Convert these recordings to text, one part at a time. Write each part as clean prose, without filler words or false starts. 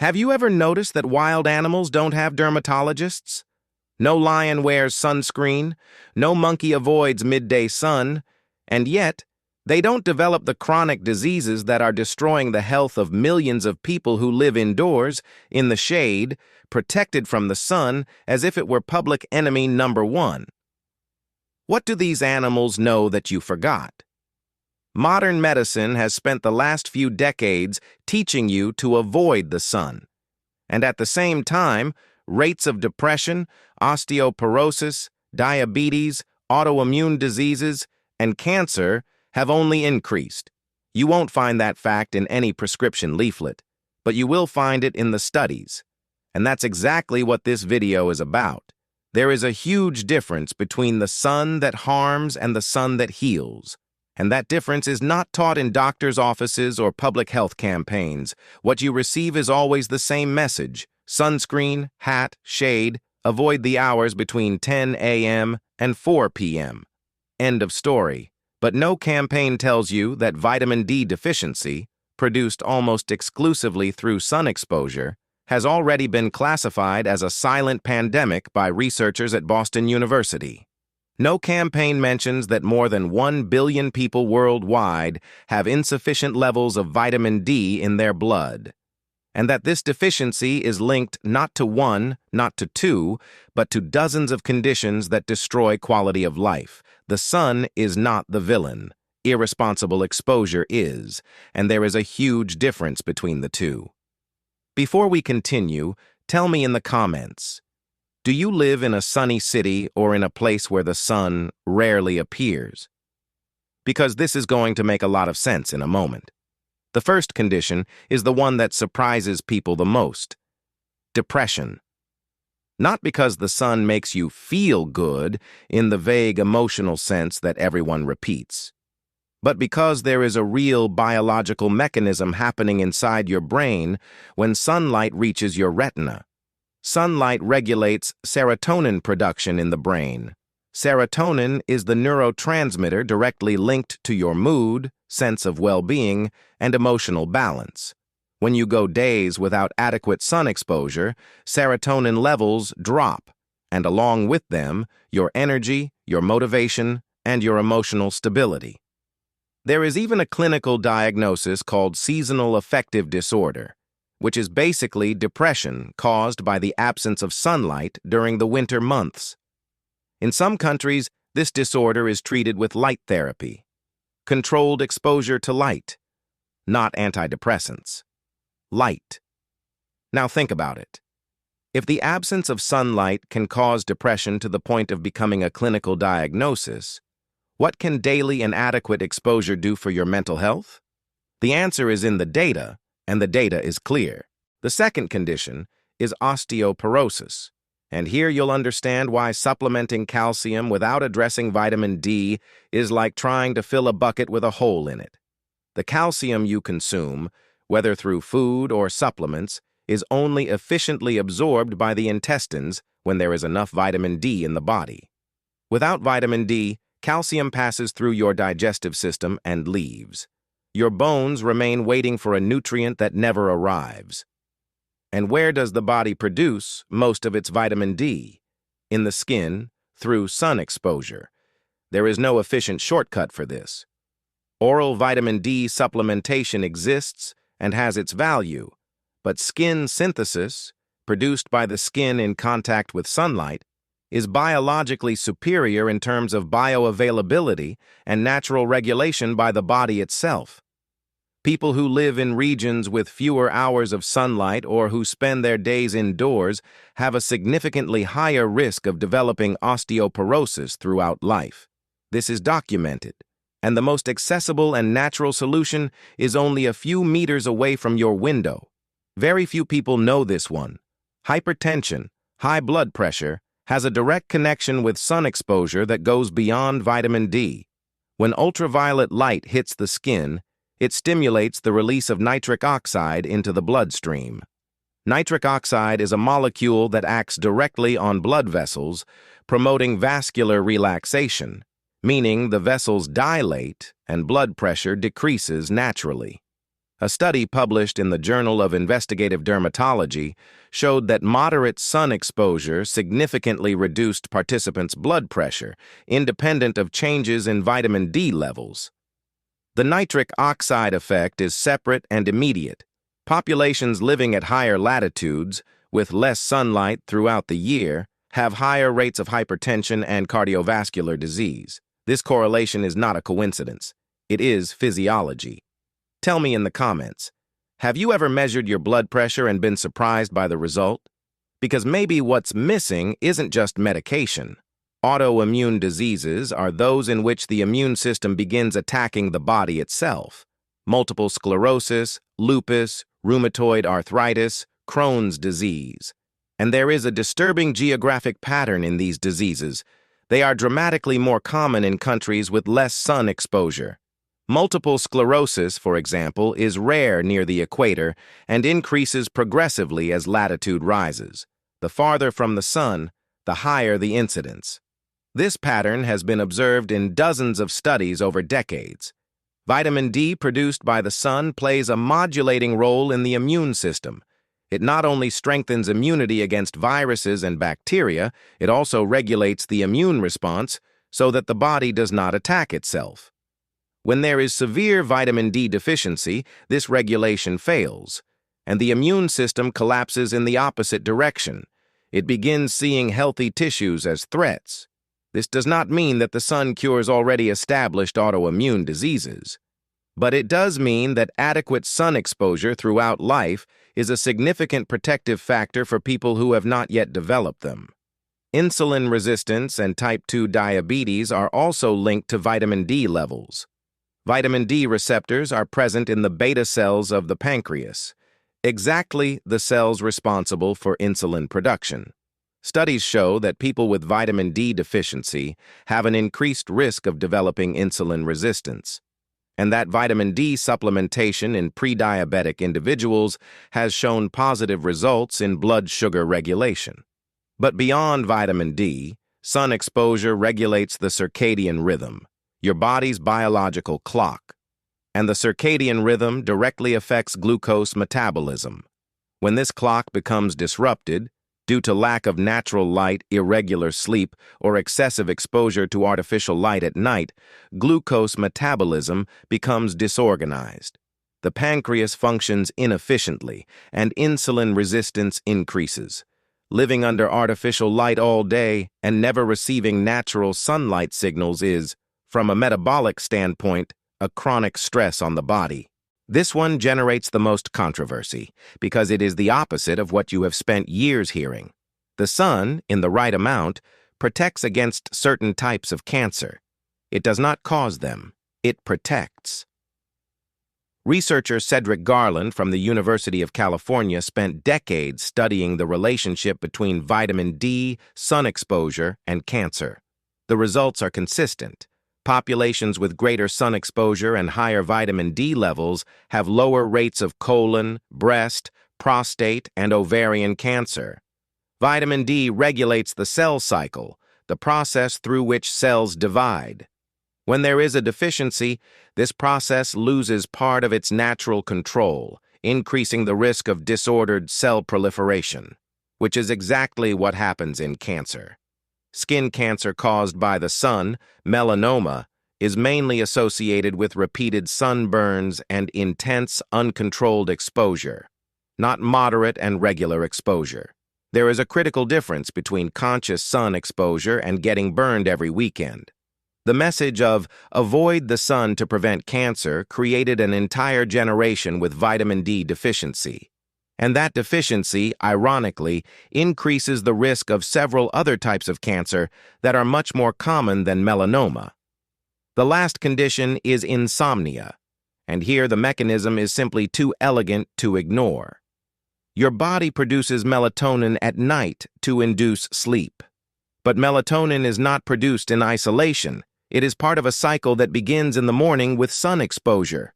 Have you ever noticed that wild animals don't have dermatologists? No lion wears sunscreen, no monkey avoids midday sun, and yet, they don't develop the chronic diseases that are destroying the health of millions of people who live indoors, in the shade, protected from the sun, as if it were public enemy number one. What do these animals know that you forgot? Modern medicine has spent the last few decades teaching you to avoid the sun. And at the same time, rates of depression, osteoporosis, diabetes, autoimmune diseases, and cancer have only increased. You won't find that fact in any prescription leaflet, but you will find it in the studies. And that's exactly what this video is about. There is a huge difference between the sun that harms and the sun that heals. And that difference is not taught in doctors' offices or public health campaigns. What you receive is always the same message: sunscreen, hat, shade, avoid the hours between 10 a.m. and 4 p.m. End of story. But no campaign tells you that vitamin D deficiency, produced almost exclusively through sun exposure, has already been classified as a silent pandemic by researchers at Boston University. No campaign mentions that more than 1 billion people worldwide have insufficient levels of vitamin D in their blood, and that this deficiency is linked not to one, not to two, but to dozens of conditions that destroy quality of life. The sun is not the villain. Irresponsible exposure is, and there is a huge difference between the two. Before we continue, tell me in the comments, do you live in a sunny city or in a place where the sun rarely appears? Because this is going to make a lot of sense in a moment. The first condition is the one that surprises people the most: depression. Not because the sun makes you feel good in the vague emotional sense that everyone repeats, but because there is a real biological mechanism happening inside your brain when sunlight reaches your retina. Sunlight regulates serotonin production in the brain. Serotonin is the neurotransmitter directly linked to your mood, sense of well-being, and emotional balance. When you go days without adequate sun exposure, serotonin levels drop, and along with them, your energy, your motivation, and your emotional stability. There is even a clinical diagnosis called seasonal affective disorder, which is basically depression caused by the absence of sunlight during the winter months. In some countries, this disorder is treated with light therapy, controlled exposure to light, not antidepressants. Light. Now think about it. If the absence of sunlight can cause depression to the point of becoming a clinical diagnosis, what can daily and adequate exposure do for your mental health? The answer is in the data, and the data is clear. The second condition is osteoporosis, and here you'll understand why supplementing calcium without addressing vitamin D is like trying to fill a bucket with a hole in it. The calcium you consume, whether through food or supplements, is only efficiently absorbed by the intestines when there is enough vitamin D in the body. Without vitamin D, calcium passes through your digestive system and leaves. Your bones remain waiting for a nutrient that never arrives. And where does the body produce most of its vitamin D? In the skin, through sun exposure. There is no efficient shortcut for this. Oral vitamin D supplementation exists and has its value, but skin synthesis, produced by the skin in contact with sunlight, is biologically superior in terms of bioavailability and natural regulation by the body itself. People who live in regions with fewer hours of sunlight or who spend their days indoors have a significantly higher risk of developing osteoporosis throughout life. This is documented, and the most accessible and natural solution is only a few meters away from your window. Very few people know this one. Hypertension, high blood pressure, has a direct connection with sun exposure that goes beyond vitamin D. When ultraviolet light hits the skin, it stimulates the release of nitric oxide into the bloodstream. Nitric oxide is a molecule that acts directly on blood vessels, promoting vascular relaxation, meaning the vessels dilate and blood pressure decreases naturally. A study published in the Journal of Investigative Dermatology showed that moderate sun exposure significantly reduced participants' blood pressure, independent of changes in vitamin D levels. The nitric oxide effect is separate and immediate. Populations living at higher latitudes, with less sunlight throughout the year, have higher rates of hypertension and cardiovascular disease. This correlation is not a coincidence. It is physiology. Tell me in the comments, have you ever measured your blood pressure and been surprised by the result? Because maybe what's missing isn't just medication. Autoimmune diseases are those in which the immune system begins attacking the body itself. Multiple sclerosis, lupus, rheumatoid arthritis, Crohn's disease. And there is a disturbing geographic pattern in these diseases. They are dramatically more common in countries with less sun exposure. Multiple sclerosis, for example, is rare near the equator and increases progressively as latitude rises. The farther from the sun, the higher the incidence. This pattern has been observed in dozens of studies over decades. Vitamin D produced by the sun plays a modulating role in the immune system. It not only strengthens immunity against viruses and bacteria, it also regulates the immune response so that the body does not attack itself. When there is severe vitamin D deficiency, this regulation fails, and the immune system collapses in the opposite direction. It begins seeing healthy tissues as threats. This does not mean that the sun cures already established autoimmune diseases, but it does mean that adequate sun exposure throughout life is a significant protective factor for people who have not yet developed them. Insulin resistance and type 2 diabetes are also linked to vitamin D levels. Vitamin D receptors are present in the beta cells of the pancreas, exactly the cells responsible for insulin production. Studies show that people with vitamin D deficiency have an increased risk of developing insulin resistance, and that vitamin D supplementation in pre-diabetic individuals has shown positive results in blood sugar regulation. But beyond vitamin D, sun exposure regulates the circadian rhythm, your body's biological clock, and the circadian rhythm directly affects glucose metabolism. When this clock becomes disrupted, due to lack of natural light, irregular sleep, or excessive exposure to artificial light at night, glucose metabolism becomes disorganized. The pancreas functions inefficiently, and insulin resistance increases. Living under artificial light all day and never receiving natural sunlight signals is, from a metabolic standpoint, a chronic stress on the body. This one generates the most controversy because it is the opposite of what you have spent years hearing. The sun, in the right amount, protects against certain types of cancer. It does not cause them. It protects. Researcher Cedric Garland from the University of California spent decades studying the relationship between vitamin D, sun exposure, and cancer. The results are consistent. Populations with greater sun exposure and higher vitamin D levels have lower rates of colon, breast, prostate, and ovarian cancer. Vitamin D regulates the cell cycle, the process through which cells divide. When there is a deficiency, this process loses part of its natural control, increasing the risk of disordered cell proliferation, which is exactly what happens in cancer. Skin cancer caused by the sun, melanoma, is mainly associated with repeated sunburns and intense, uncontrolled exposure, not moderate and regular exposure. There is a critical difference between conscious sun exposure and getting burned every weekend. The message of "avoid the sun to prevent cancer" created an entire generation with vitamin D deficiency. And that deficiency, ironically, increases the risk of several other types of cancer that are much more common than melanoma. The last condition is insomnia, and here the mechanism is simply too elegant to ignore. Your body produces melatonin at night to induce sleep. But melatonin is not produced in isolation. It is part of a cycle that begins in the morning with sun exposure.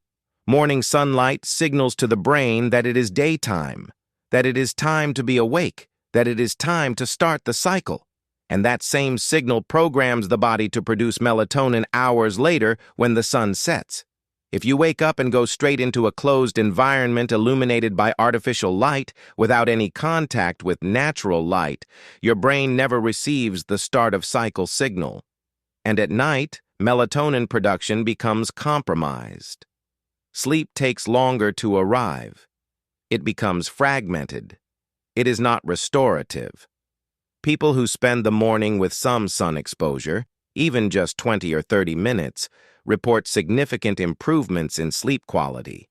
Morning sunlight signals to the brain that it is daytime, that it is time to be awake, that it is time to start the cycle. And that same signal programs the body to produce melatonin hours later when the sun sets. If you wake up and go straight into a closed environment illuminated by artificial light without any contact with natural light, your brain never receives the start of cycle signal. And at night, melatonin production becomes compromised. Sleep takes longer to arrive. It becomes fragmented. It is not restorative. People who spend the morning with some sun exposure, even just 20 or 30 minutes, report significant improvements in sleep quality.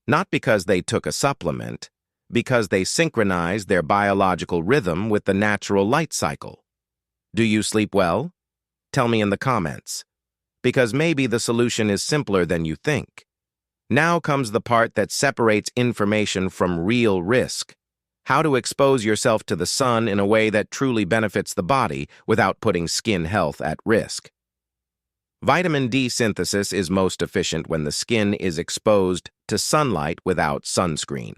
Not because they took a supplement, because they synchronize their biological rhythm with the natural light cycle. Do you sleep well? Tell me in the comments. Because maybe the solution is simpler than you think. Now comes the part that separates information from real risk. How to expose yourself to the sun in a way that truly benefits the body without putting skin health at risk. Vitamin D synthesis is most efficient when the skin is exposed to sunlight without sunscreen,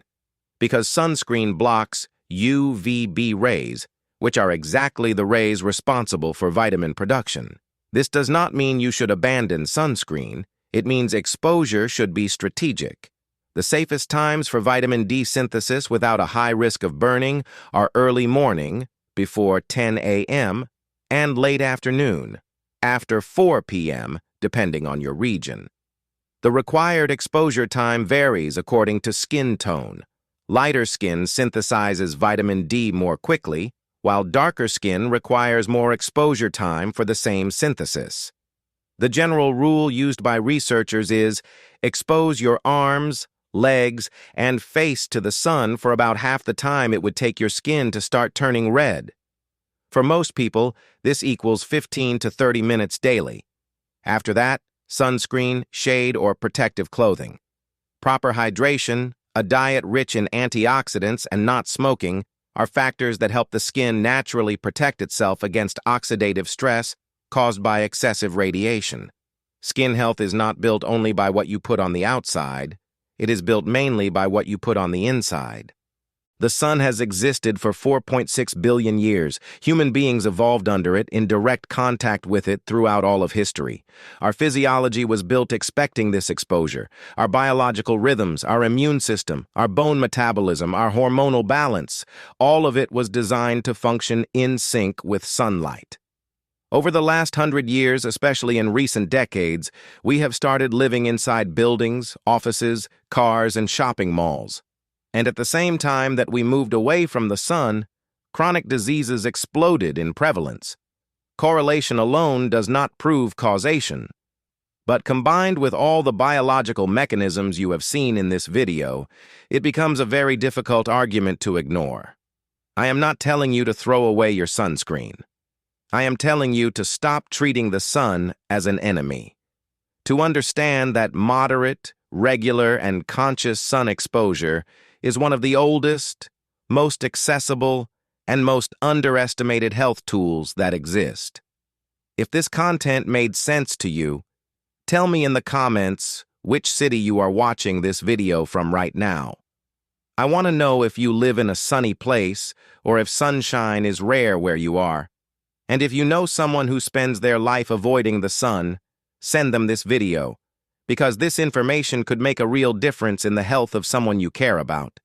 because sunscreen blocks UVB rays, which are exactly the rays responsible for vitamin production. This does not mean you should abandon sunscreen. It means exposure should be strategic. The safest times for vitamin D synthesis without a high risk of burning are early morning, before 10 a.m., and late afternoon, after 4 p.m., depending on your region. The required exposure time varies according to skin tone. Lighter skin synthesizes vitamin D more quickly, while darker skin requires more exposure time for the same synthesis. The general rule used by researchers is expose your arms, legs, and face to the sun for about half the time it would take your skin to start turning red. For most people, this equals 15 to 30 minutes daily. After that, sunscreen, shade, or protective clothing. Proper hydration, a diet rich in antioxidants, and not smoking are factors that help the skin naturally protect itself against oxidative stress caused by excessive radiation. Skin health is not built only by what you put on the outside. It is built mainly by what you put on the inside. The sun has existed for 4.6 billion years. Human beings evolved under it, in direct contact with it throughout all of history. Our physiology was built expecting this exposure. Our biological rhythms, our immune system, our bone metabolism, our hormonal balance, all of it was designed to function in sync with sunlight. Over the last 100 years, especially in recent decades, we have started living inside buildings, offices, cars, and shopping malls. And at the same time that we moved away from the sun, chronic diseases exploded in prevalence. Correlation alone does not prove causation. But combined with all the biological mechanisms you have seen in this video, it becomes a very difficult argument to ignore. I am not telling you to throw away your sunscreen. I am telling you to stop treating the sun as an enemy. To understand that moderate, regular, and conscious sun exposure is one of the oldest, most accessible, and most underestimated health tools that exist. If this content made sense to you, tell me in the comments which city you are watching this video from right now. I want to know if you live in a sunny place or if sunshine is rare where you are. And if you know someone who spends their life avoiding the sun, send them this video, because this information could make a real difference in the health of someone you care about.